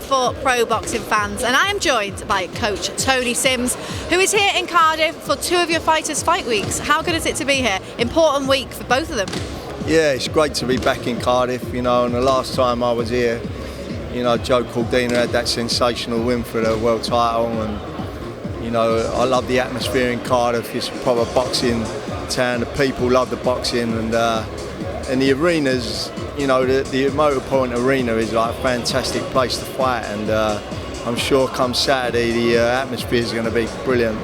for pro boxing fans, and I am joined by coach Tony Sims, who is here in Cardiff for two of your fighters' fight weeks. How good is it to be here? Important week for both of them. Yeah, it's great to be back in Cardiff, and the last time I was here, Joe Cordina had that sensational win for the world title, and I love the atmosphere in Cardiff. It's a proper boxing town. The people love the boxing, and the arenas, the Motor Point Arena is like a fantastic place to fight, and I'm sure come Saturday the atmosphere is going to be brilliant.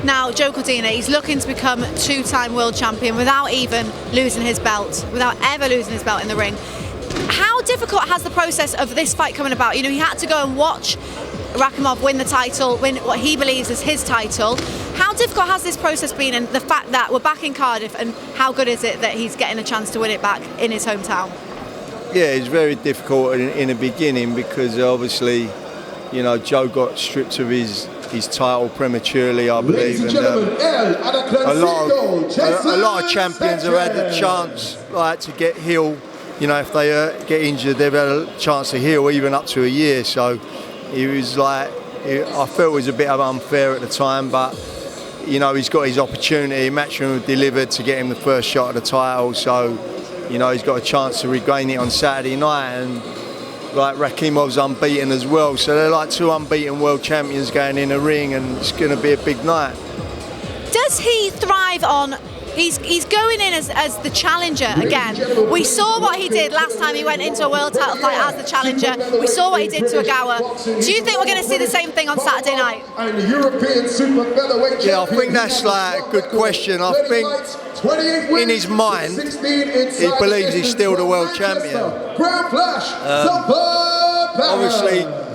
Now, Joe Cordina, he's looking to become two-time world champion without even losing his belt, without ever losing his belt in the ring. How difficult has the process of this fight coming about? He had to go and watch Rakhimov win the title, win what he believes is his title. How difficult has this process been, and the fact that we're back in Cardiff, and how good is it that he's getting a chance to win it back in his hometown? Yeah, it's very difficult in the beginning because obviously, Joe got stripped of his title prematurely, I believe, and a lot of champions have had the chance to get heal. If they get injured, they've had a chance to heal even up to a year. So it was I felt it was a bit unfair at the time, but he's got his opportunity. Matchroom delivered to get him the first shot at the title, so he's got a chance to regain it on Saturday night. And Rakhimov's unbeaten as well, so they're like two unbeaten world champions going in the ring, and it's going to be a big night. Does he thrive on? He's going in as the challenger again. We saw what he did last time he went into a world title fight as the challenger. We saw what he did to Agawa. Do you think we're going to see the same thing on Saturday night? Yeah, I think that's a good question. I think in his mind, he believes he's still the world champion.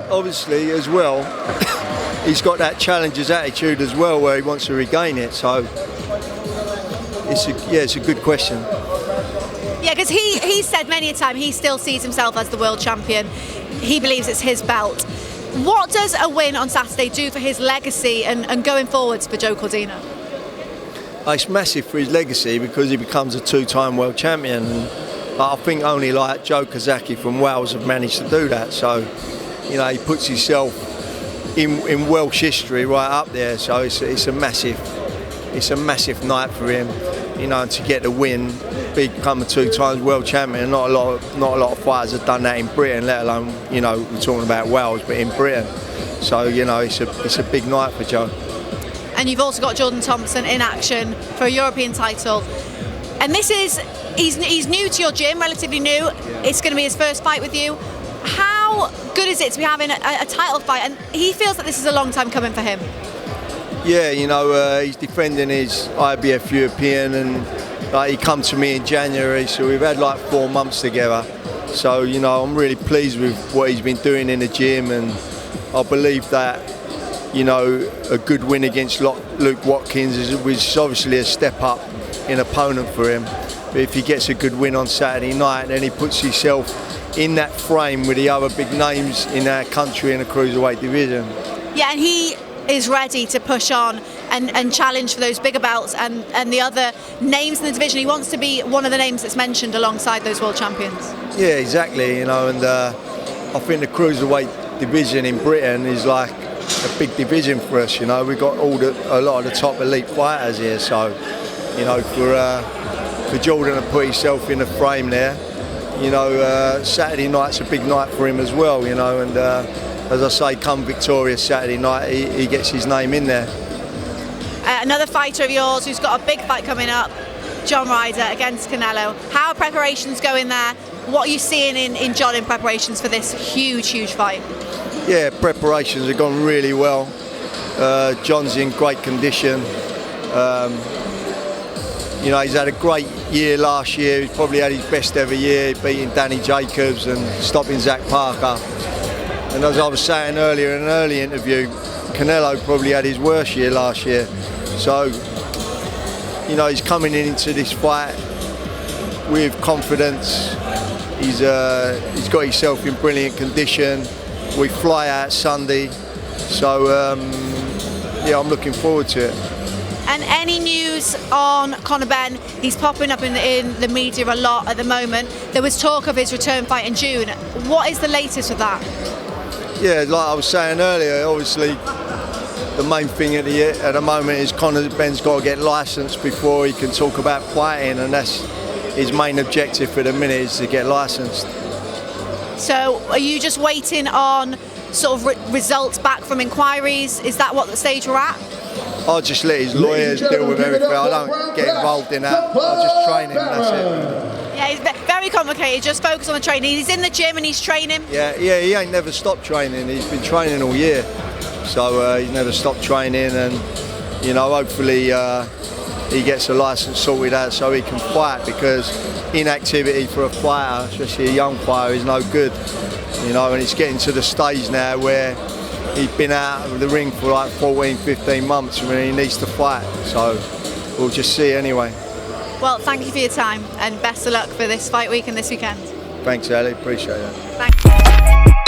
Obviously as well, he's got that challenger's attitude as well, where he wants to regain it. So it's a good question. Yeah, because he said many a time he still sees himself as the world champion. He believes it's his belt. What does a win on Saturday do for his legacy and going forwards for Joe Cordina? It's massive for his legacy because he becomes a two-time world champion. But I think only Joe Calzaghe from Wales have managed to do that. So, he puts himself in Welsh history right up there. So it's a massive night for him. To get the win, become a two-time world champion. Not a lot of fighters have done that in Britain, let alone we're talking about Wales, but in Britain. So it's a big night for Joe. And you've also got Jordan Thompson in action for a European title. And he's new to your gym, relatively new. Yeah. It's going to be his first fight with you. How good is it to be having a title fight? And he feels that this is a long time coming for him. Yeah, he's defending his IBF European, and he come to me in January, so we've had 4 months together. So, I'm really pleased with what he's been doing in the gym, and I believe that, a good win against Luke Watkins was obviously a step up in opponent for him. But if he gets a good win on Saturday night, then he puts himself in that frame with the other big names in our country in the Cruiserweight division. Yeah, and he is ready to push on and challenge for those bigger belts and the other names in the division. He wants to be one of the names that's mentioned alongside those world champions. Yeah, exactly. And I think the Cruiserweight division in Britain is like a big division for us. We've got a lot of the top elite fighters here. So, for Jordan to put himself in the frame there, Saturday night's a big night for him as well. And as I say, come victorious Saturday night, he gets his name in there. Another fighter of yours who's got a big fight coming up, John Ryder against Canelo. How are preparations going there? What are you seeing in John in preparations for this huge fight? Yeah, preparations have gone really well. John's in great condition. He's had a great year last year. He's probably had his best ever year, beating Danny Jacobs and stopping Zach Parker. And as I was saying earlier in an early interview, Canelo probably had his worst year last year. So, he's coming into this fight with confidence. He's got himself in brilliant condition. We fly out Sunday. So, I'm looking forward to it. And any news on Conor Benn? He's popping up in the media a lot at the moment. There was talk of his return fight in June. What is the latest with that? Yeah, like I was saying earlier, obviously the main thing at the moment is Conor Benn's got to get licensed before he can talk about fighting, and that's his main objective for the minute, is to get licensed. So are you just waiting on sort of results back from inquiries? Is that what the stage we're at? I'll just let his lawyers deal with everything. I don't get involved in that. I'll just train him, that's it. Yeah, it's very complicated. Just focus on the training. He's in the gym and he's training. Yeah, he ain't never stopped training. He's been training all year. So he's never stopped training, and you know, hopefully he gets a licence sorted out so he can fight, because inactivity for a fighter, especially a young fighter, is no good. You know, and it's getting to the stage now where he's been out of the ring for like 14, 15 months and he needs to fight. So we'll just see anyway. Well, thank you for your time and best of luck for this fight week and this weekend. Thanks, Ali. Appreciate it. Thanks.